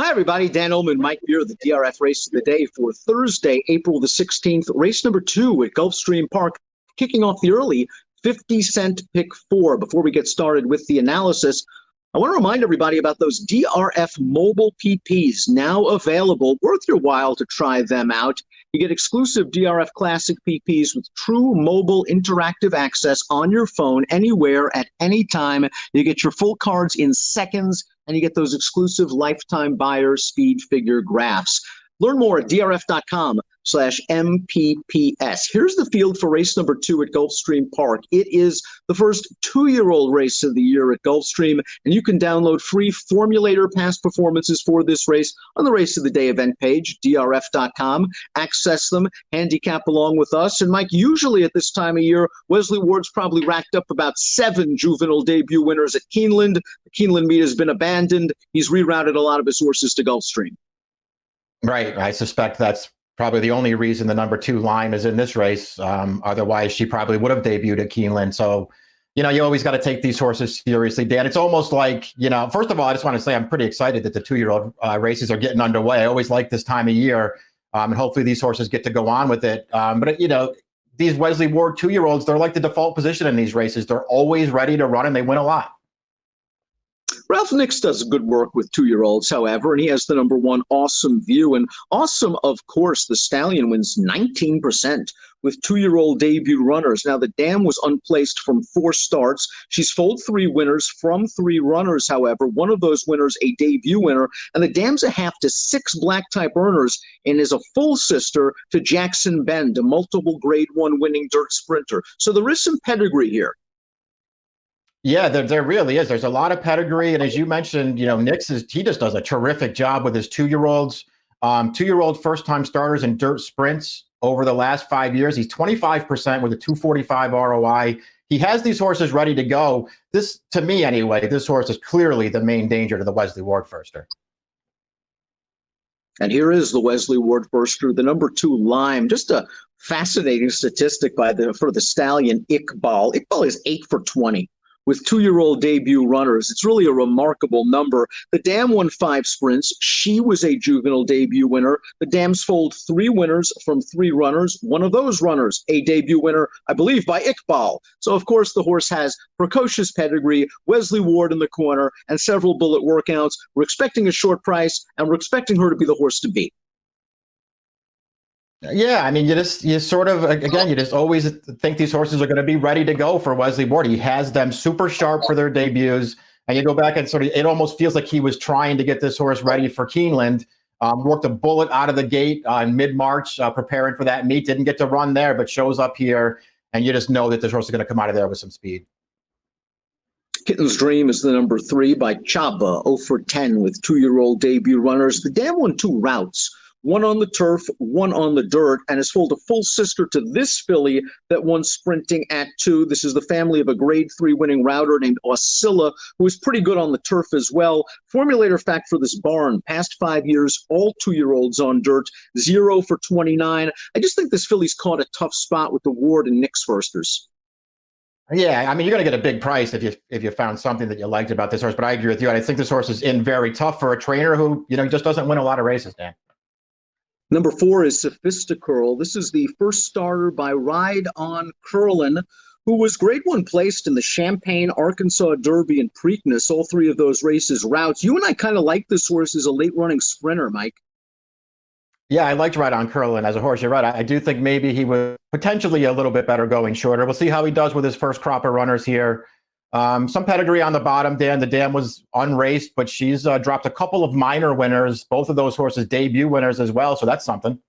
Hi, everybody. Dan Illman, Mike Beer, the DRF race of the day for Thursday, April the 16th. Race number 2 at Gulfstream Park, kicking off the early 50-cent pick 4. Before we get started with the analysis, I want to remind everybody about those DRF mobile PPs now available. Worth your while to try them out. You get exclusive DRF Classic PPs with true mobile interactive access on your phone anywhere at any time. You get your full cards in seconds, and you get those exclusive lifetime buyer speed figure graphs. Learn more at drf.com/MPPS. Here's the field for race number 2 at Gulfstream Park. It is the first 2-year-old race of the year at Gulfstream, and you can download free formulator past performances for this race on the Race of the Day event page, drf.com. Access them, handicap along with us. And Mike, usually at this time of year, Wesley Ward's probably racked up about 7 juvenile debut winners at Keeneland. The Keeneland meet has been abandoned. He's rerouted a lot of his horses to Gulfstream. Right. I suspect that's probably the only reason the number 2 Lime is in this race. Otherwise, she probably would have debuted at Keeneland. So, you always got to take these horses seriously, Dan. It's almost like, first of all, I just want to say I'm pretty excited that the 2-year-old races are getting underway. I always like this time of year, and hopefully these horses get to go on with it. But these Wesley Ward 2-year-olds, they're like the default position in these races. They're always ready to run, and they win a lot. Ralph Nix does good work with 2-year-olds, however, and he has the number 1 Awesome View. And Awesome, of course, the stallion wins 19% with 2-year-old debut runners. Now, the dam was unplaced from 4 starts. She's foaled 3 winners from 3 runners, however. One of those winners, a debut winner. And the dam's a half to 6 black-type earners and is a full sister to Jackson Bend, a multiple Grade 1 winning dirt sprinter. So there is some pedigree here. Yeah, there really is. There's a lot of pedigree. And as you mentioned, Nix he just does a terrific job with his 2-year-olds. 2-year-old first-time starters in dirt sprints over the last 5 years. He's 25% with a 245 ROI. He has these horses ready to go. This, to me anyway, this horse is clearly the main danger to the Wesley Ward firster. And here is the Wesley Ward firster, the number 2 Lime. Just a fascinating statistic for the stallion Iqbal. Iqbal is 8 for 20. With 2-year-old debut runners. It's really a remarkable number. The dam won 5 sprints. She was a juvenile debut winner. The dam's foaled 3 winners from 3 runners. One of those runners, a debut winner, I believe, by Iqbal. So, of course, the horse has precocious pedigree, Wesley Ward in the corner, and several bullet workouts. We're expecting a short price, and we're expecting her to be the horse to beat. Yeah, I mean, you just always think these horses are going to be ready to go for Wesley Ward. He has them super sharp for their debuts, and you go back and it almost feels like he was trying to get this horse ready for Keeneland. Worked a bullet out of the gate in mid-March, preparing for that meet. Didn't get to run there, but shows up here, and you just know that this horse is going to come out of there with some speed. Kitten's Dream is the number 3 by Chaba, 0 for 10 with 2-year-old debut runners. The dam won 2 routes. 1 on the turf, 1 on the dirt, and has foaled a full sister to this filly that won sprinting at 2. This is the family of a Grade 3 winning router named Oscilla, who is pretty good on the turf as well. Formulator fact for this barn, past 5 years, all 2-year-olds on dirt, 0 for 29. I just think this filly's caught a tough spot with the Ward and Nix firsters. Yeah, I mean, you're going to get a big price if you found something that you liked about this horse, but I agree with you. I think this horse is in very tough for a trainer who, just doesn't win a lot of races, Dan. Number 4 is Sophisticurl. This is the first starter by Ride on Curlin, who was Grade 1 placed in the Champaign, Arkansas Derby, and Preakness, all 3 of those races routes. You and I kind of like this horse as a late-running sprinter, Mike. Yeah, I liked Ride on Curlin as a horse. You're right. I do think maybe he was potentially a little bit better going shorter. We'll see how he does with his first crop of runners here. Some pedigree on the bottom, Dan. The dam was unraced, but she's dropped a couple of minor winners. Both of those horses debut winners as well, so that's something.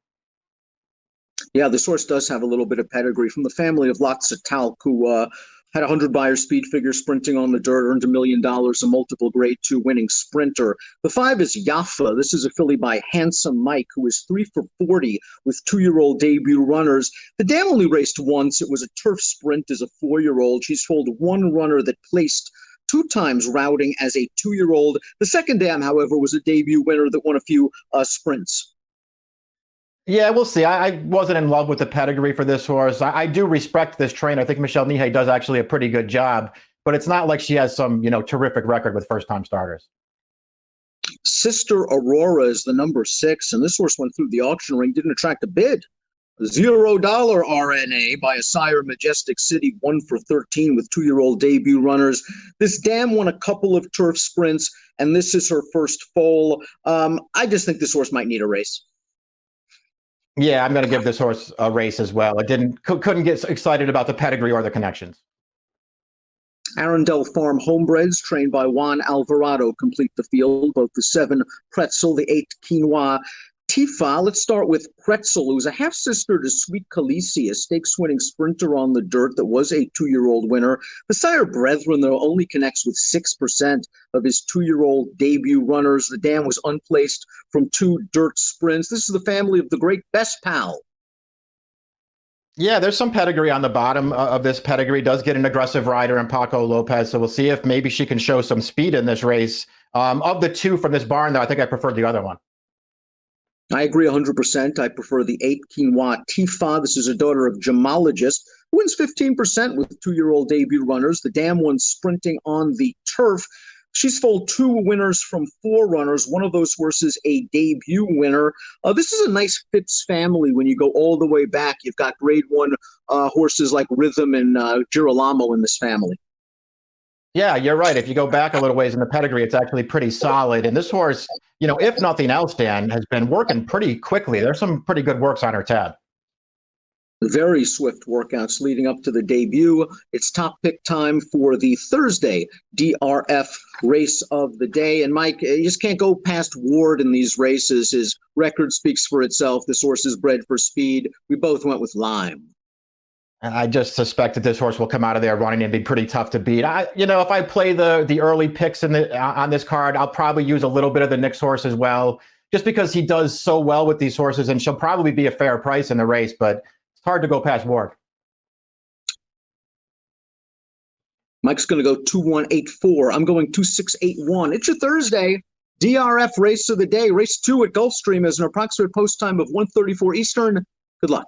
Yeah, this horse does have a little bit of pedigree from the family of Lotsa Talc, who had a 100-buyer speed figure sprinting on the dirt, earned $1 million, a multiple Grade 2 winning sprinter. The 5 is Yaffa. This is a filly by Handsome Mike, who is 3 for 40 with 2-year-old debut runners. The dam only raced once. It was a turf sprint as a 4-year-old. She's foaled 1 runner that placed 2 times routing as a 2-year-old. The second dam, however, was a debut winner that won a few sprints. Yeah, we'll see. I wasn't in love with the pedigree for this horse. I do respect this trainer. I think Michelle Nihei does actually a pretty good job, but it's not like she has some, terrific record with first-time starters. Sister Aurora is the number 6, and this horse went through the auction ring, didn't attract a bid. $0 RNA by a sire Majestic City, 1 for 13 with 2-year-old debut runners. This dam won a couple of turf sprints, and this is her first foal. I just think this horse might need a race. Yeah, I'm going to give this horse a race as well. I couldn't get excited about the pedigree or the connections. Arundel Farm Homebreds, trained by Juan Alvarado, complete the field. Both the 7 Pretzel, the 8 Quinoa. Tifa, let's start with Pretzel, who's a half-sister to Sweet Khaleesi, a stakes-winning sprinter on the dirt that was a 2-year-old winner. The sire Brethren, though, only connects with 6% of his 2-year-old debut runners. The dam was unplaced from 2 dirt sprints. This is the family of the great Best Pal. Yeah, there's some pedigree on the bottom of this pedigree. Does get an aggressive rider in Paco Lopez, so we'll see if maybe she can show some speed in this race. Of the 2 from this barn, though, I think I preferred the other one. I agree 100%. I prefer the 8 Quinoa Tifa. This is a daughter of Gemologist, who wins 15% with 2-year-old debut runners. The dam one sprinting on the turf. She's foaled 2 winners from 4 runners. One of those horses a debut winner. This is a nice Fitz family when you go all the way back. You've got grade 1 horses like Rhythm and Girolamo in this family. Yeah, you're right. If you go back a little ways in the pedigree, it's actually pretty solid. And this horse, you know, if nothing else, Dan, has been working pretty quickly. There's some pretty good works on her tab. Very swift workouts leading up to the debut. It's top pick time for the Thursday DRF race of the day. And Mike, you just can't go past Ward in these races. His record speaks for itself. This horse is bred for speed. We both went with Lime. I just suspect that this horse will come out of there running and be pretty tough to beat. If I play the early picks on this card, I'll probably use a little bit of the Knicks horse as well, just because he does so well with these horses, and she'll probably be a fair price in the race, but it's hard to go past Ward. Mike's going to go 2184. I'm going 2681. It's your Thursday DRF race of the day. Race 2 at Gulfstream is an approximate post time of 1:34 Eastern. Good luck.